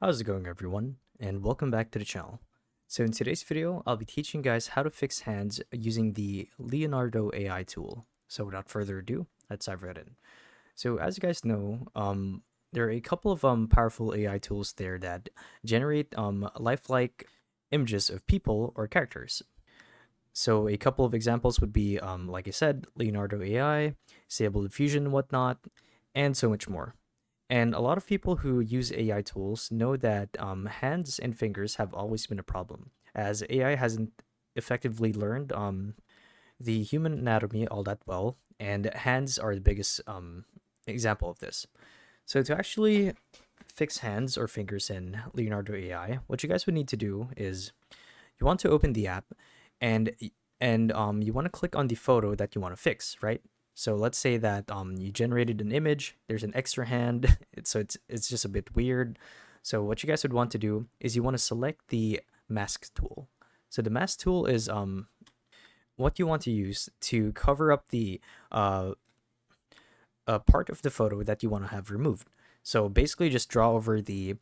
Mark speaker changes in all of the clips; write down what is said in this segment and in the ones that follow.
Speaker 1: How's it going, everyone? And welcome back to the channel. So in today's video, I'll be teaching you guys how to fix hands using the Leonardo AI tool. So without further ado, let's dive right in. So as you guys know, there are a couple of powerful AI tools there that generate lifelike images of people or characters. So a couple of examples would be, like I said, Leonardo AI, Stable Diffusion and whatnot, and so much more. And a lot of people who use AI tools know that hands and fingers have always been a problem, as AI hasn't effectively learned the human anatomy all that well, and hands are the biggest example of this. So to actually fix hands or fingers in Leonardo AI, what you guys would need to do is you want to open the app, and you want to click on the photo that you want to fix, right? So let's say that you generated an image. There's an extra hand, it's just a bit weird. So what you guys would want to do is you want to select the mask tool. So the mask tool is what you want to use to cover up the part of the photo that you want to have removed. So basically, just draw over the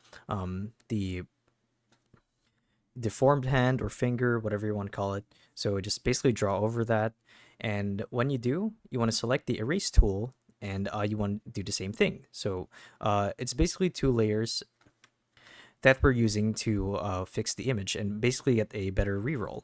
Speaker 1: deformed hand or finger, whatever you want to call it. So just basically draw over that. And when you do, you want to select the erase tool, and you want to do the same thing. So it's basically two layers that we're using to fix the image and basically get a better reroll.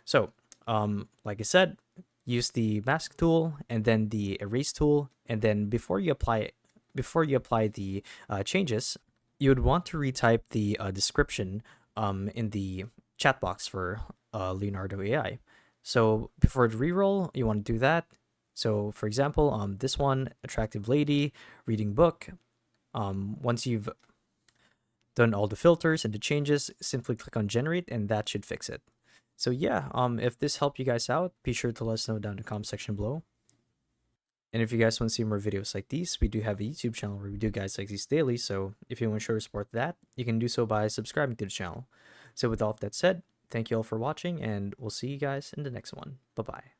Speaker 1: So like I said, use the mask tool and then the erase tool, and then before you apply the changes, you would want to retype the description in the chat box for Leonardo AI. So before the reroll, you want to do that. So for example, this one, attractive lady reading book. Once you've done all the filters and the changes, simply click on generate, and that should fix it. So yeah, if this helped you guys out, be sure to let us know down in the comment section below. And if you guys want to see more videos like these, we do have a YouTube channel where we do guys like these daily. So if you want to show your support that, you can do so by subscribing to the channel. So with all of that said, thank you all for watching, and we'll see you guys in the next one. Bye bye.